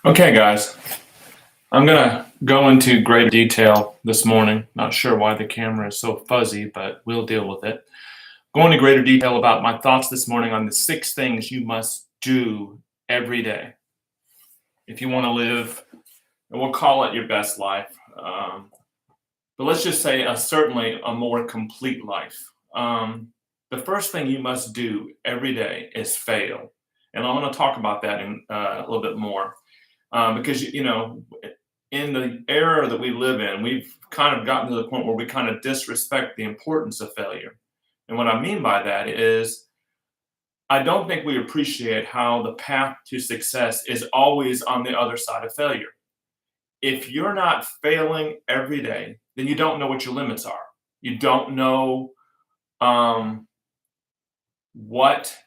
Okay, guys, I'm gonna go into great detail this morning. Not sure why the camera is so fuzzy, but we'll deal with it. Go into greater detail about my thoughts this morning on the 6 things you must do every day if you want to live, and we'll call it your best life. But let's just say certainly a more complete life. The first thing you must do every day is fail. And I want to talk about that in a little bit more because in the era that we live in, we've kind of gotten to the point where we kind of disrespect the importance of failure. And what I mean by that is, I don't think we appreciate how the path to success is always on the other side of failure. If you're not failing every day, then you don't know what your limits are. You don't know what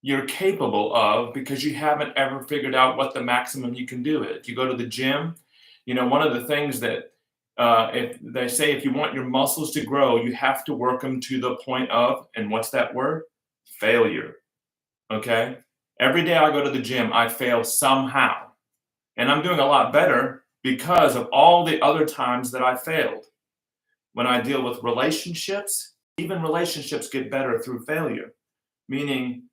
you're capable of because you haven't ever figured out what the maximum you can do is. If you go to the gym, one of the things that if they say if you want your muscles to grow, you have to work them to the point of, and what's that word? Failure. Okay? Every day I go to the gym, I fail somehow. And I'm doing a lot better because of all the other times that I failed. When I deal with relationships, even relationships get better through failure. Meaning,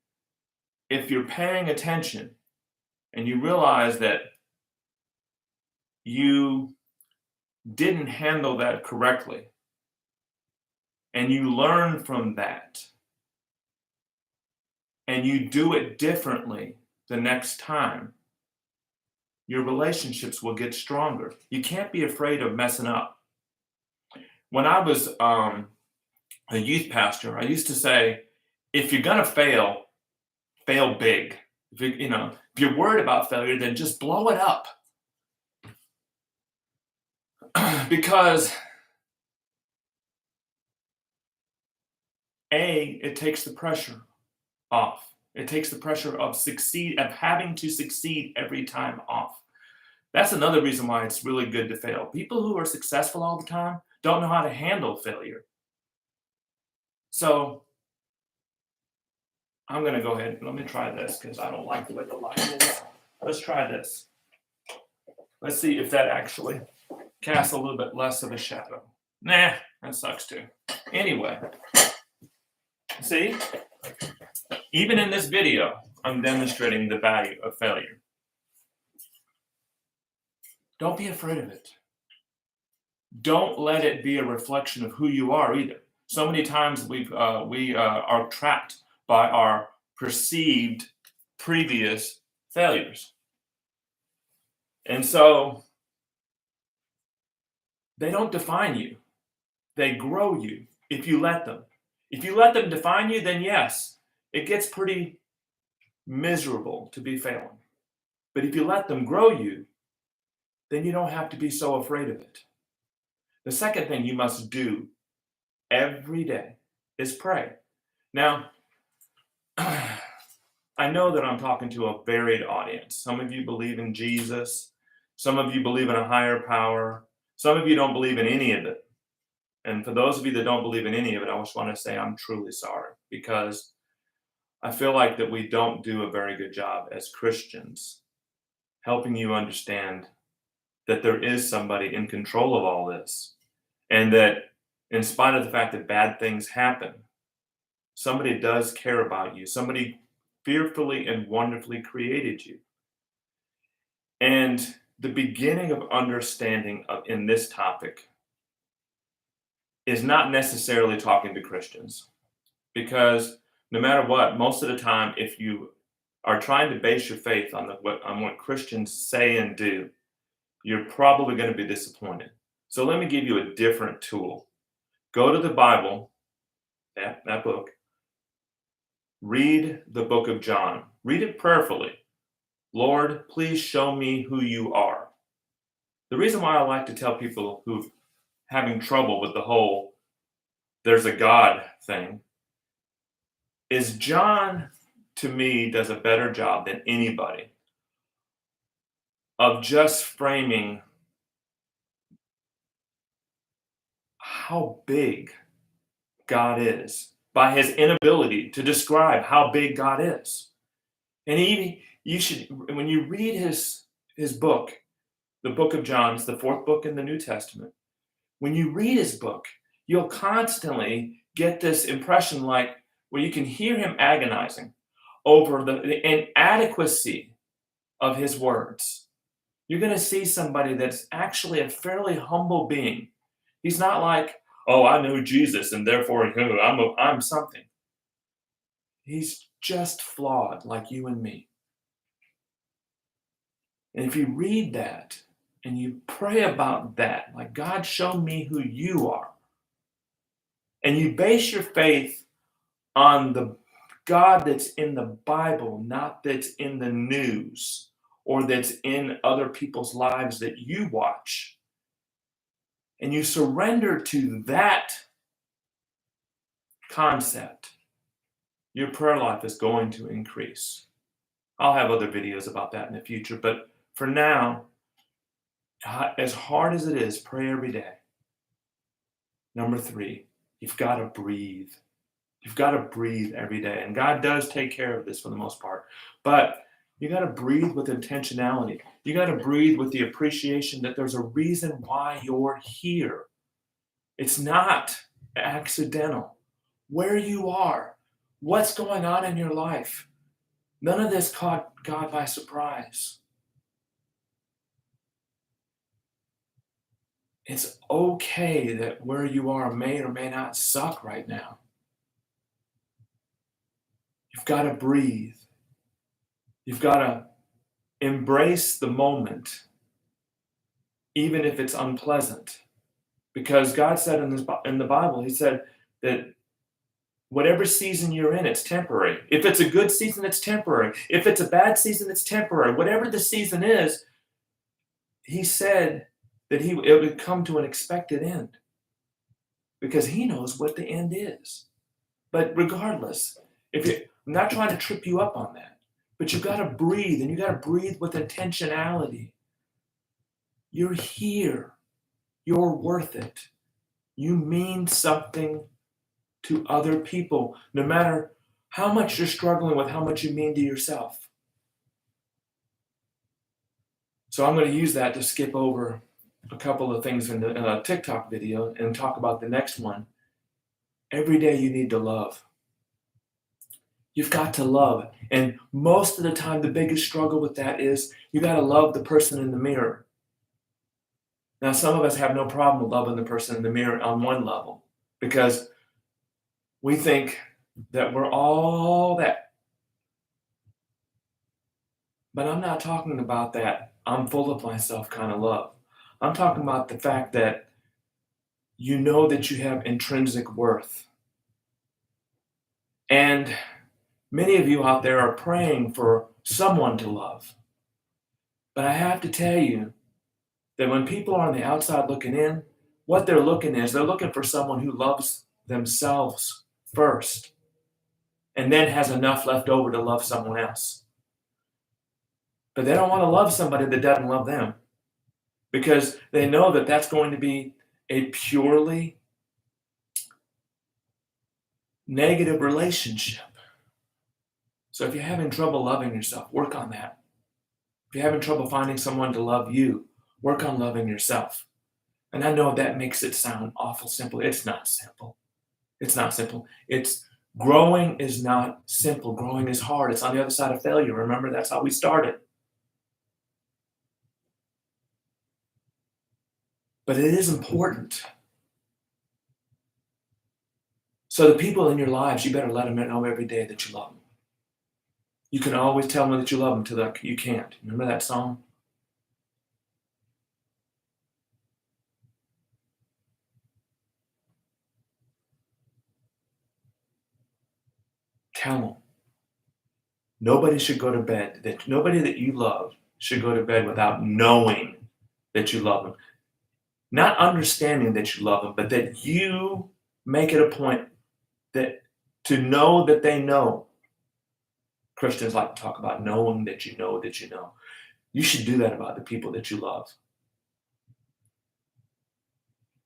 if you're paying attention and you realize that you didn't handle that correctly, and you learn from that, and you do it differently the next time, your relationships will get stronger. You can't be afraid of messing up. When I was a youth pastor, I used to say, if you're gonna fail, fail big. If you're worried about failure, then just blow it up. Because it takes the pressure off. It takes the pressure of having to succeed every time off. That's another reason why it's really good to fail. People who are successful all the time don't know how to handle failure. So I'm going to go ahead. Let me try this because I don't like the way the light is. Let's try this. Let's see if that actually casts a little bit less of a shadow. Nah, that sucks too. Anyway, see? Even in this video, I'm demonstrating the value of failure. Don't be afraid of it. Don't let it be a reflection of who you are either. So many times we are trapped by our perceived previous failures. And so they don't define you. They grow you if you let them. If you let them define you, then yes, it gets pretty miserable to be failing. But if you let them grow you, then you don't have to be so afraid of it. The second thing you must do every day is pray. Now, I know that I'm talking to a varied audience. Some of you believe in Jesus. Some of you believe in a higher power. Some of you don't believe in any of it. And for those of you that don't believe in any of it, I just want to say I'm truly sorry, because I feel like that we don't do a very good job as Christians helping you understand that there is somebody in control of all this, and that in spite of the fact that bad things happen, somebody does care about you. Somebody fearfully and wonderfully created you. And the beginning of understanding in this topic is not necessarily talking to Christians, because no matter what, most of the time, if you are trying to base your faith on what Christians say and do, you're probably going to be disappointed. So let me give you a different tool. Go to the Bible, that book. Read the book of John. Read it prayerfully. Lord, please show me who you are. The reason why I like to tell people who having trouble with the whole there's a God thing is John, to me, does a better job than anybody of just framing how big God is by his inability to describe how big God is. And you should, when you read his book, the book of John, is the fourth book in the New Testament. When you read his book, you'll constantly get this impression like where you can hear him agonizing over the inadequacy of his words. You're going to see somebody that's actually a fairly humble being. He's not like, oh, I know Jesus and therefore I'm something. He's just flawed like you and me. And if you read that and you pray about that, like, God, show me who you are, and you base your faith on the God that's in the Bible, not that's in the news or that's in other people's lives that you watch, and you surrender to that concept, your prayer life is going to increase. I'll have other videos about that in the future, but for now, as hard as it is, pray every day. Number 3, you've got to breathe. You've got to breathe every day. And God does take care of this for the most part. But you got to breathe with intentionality. You got to breathe with the appreciation that there's a reason why you're here. It's not accidental. Where you are, what's going on in your life, none of this caught God by surprise. It's okay that where you are may or may not suck right now. You've got to breathe. You've got to embrace the moment, even if it's unpleasant. Because God said in the Bible, he said that whatever season you're in, it's temporary. If it's a good season, it's temporary. If it's a bad season, it's temporary. Whatever the season is, he said that it would come to an expected end because he knows what the end is. But regardless, I'm not trying to trip you up on that, but you've got to breathe, and you got to breathe with intentionality. You're here. You're worth it. You mean something to other people, no matter how much you're struggling with, how much you mean to yourself. So I'm going to use that to skip over a couple of things in a TikTok video and talk about the next one. Every day you need to love. You've got to love. And most of the time, the biggest struggle with that is you got to love the person in the mirror. Now, some of us have no problem with loving the person in the mirror on one level because we think that we're all that. But I'm not talking about that I'm full of myself kind of love. I'm talking about the fact that you know that you have intrinsic worth. And many of you out there are praying for someone to love. But I have to tell you that when people are on the outside looking in, what they're looking for someone who loves themselves first and then has enough left over to love someone else. But they don't want to love somebody that doesn't love them because they know that that's going to be a purely negative relationship. So if you're having trouble loving yourself, work on that. If you're having trouble finding someone to love you, work on loving yourself. And I know that makes it sound awful simple. It's not simple. It's not simple. Growing is not simple. Growing is hard. It's on the other side of failure. Remember, that's how we started. But it is important. So the people in your lives, you better let them know every day that you love them. You can always tell them that you love them till you can't. Remember that song? Tell them. Nobody should go to bed. Nobody that you love should go to bed without knowing that you love them. Not understanding that you love them, but that you make it a point to know that they know. Christians like to talk about knowing that you know that you know. You should do that about the people that you love.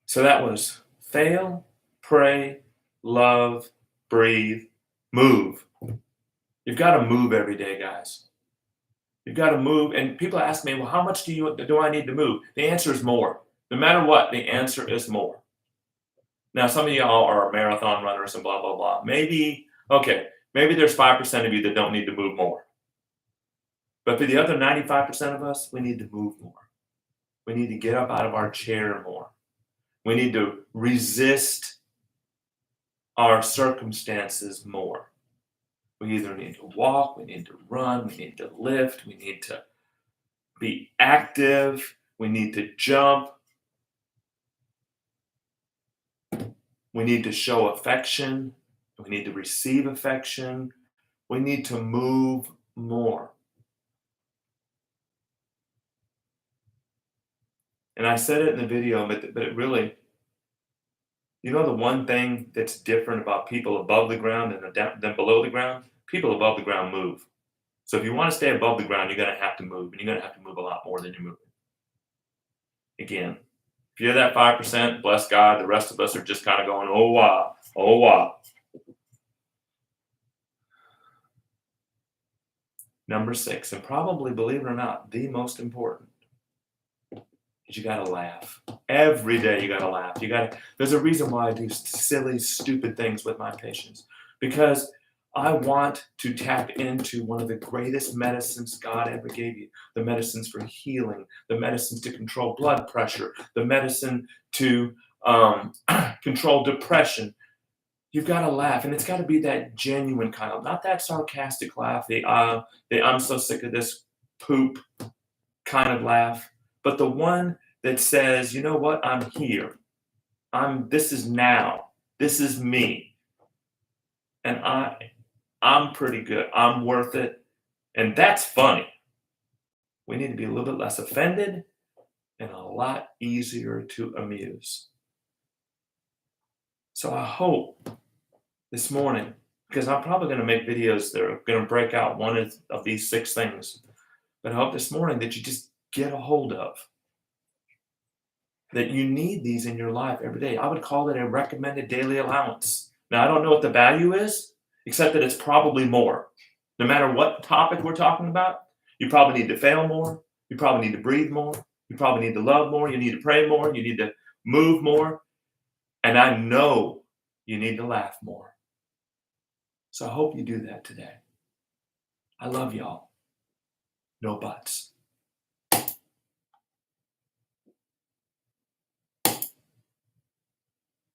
So that was fail, pray, love, breathe, move. You've got to move every day, guys. You've got to move. And people ask me, well, how much do I need to move? The answer is more. No matter what, the answer is more. Now, some of y'all are marathon runners and blah, blah, blah. Maybe there's 5% of you that don't need to move more. But for the other 95% of us, we need to move more. We need to get up out of our chair more. We need to resist our circumstances more. We either need to walk, we need to run, we need to lift, we need to be active, we need to jump, we need to show affection, we need to receive affection, we need to move more. And I said it in the video, but it really, the one thing that's different about people above the ground than below the ground? People above the ground move. So if you want to stay above the ground, you're going to have to move, and you're going to have to move a lot more than you're moving. Again, if you're that 5%, bless God, the rest of us are just kind of going, oh, wow, oh, wow. Number 6, and probably, believe it or not, the most important, is you got to laugh. Every day you got to laugh. There's a reason why I do silly, stupid things with my patients, because I want to tap into one of the greatest medicines God ever gave you. The medicines for healing, the medicines to control blood pressure, the medicine to control depression. You've got to laugh, and it's got to be that genuine kind of, not that sarcastic laugh, the I'm so sick of this poop kind of laugh, but the one that says, you know what, I'm here. This is now. This is me. And I'm pretty good. I'm worth it. And that's funny. We need to be a little bit less offended and a lot easier to amuse. So I hope this morning, because I'm probably going to make videos that are going to break out one of these 6 things, but I hope this morning that you just get a hold of, that you need these in your life every day. I would call it a recommended daily allowance. Now, I don't know what the value is, except that it's probably more. No matter what topic we're talking about, you probably need to fail more. You probably need to breathe more. You probably need to love more. You need to pray more. You need to move more. And I know you need to laugh more. So I hope you do that today. I love y'all. No buts.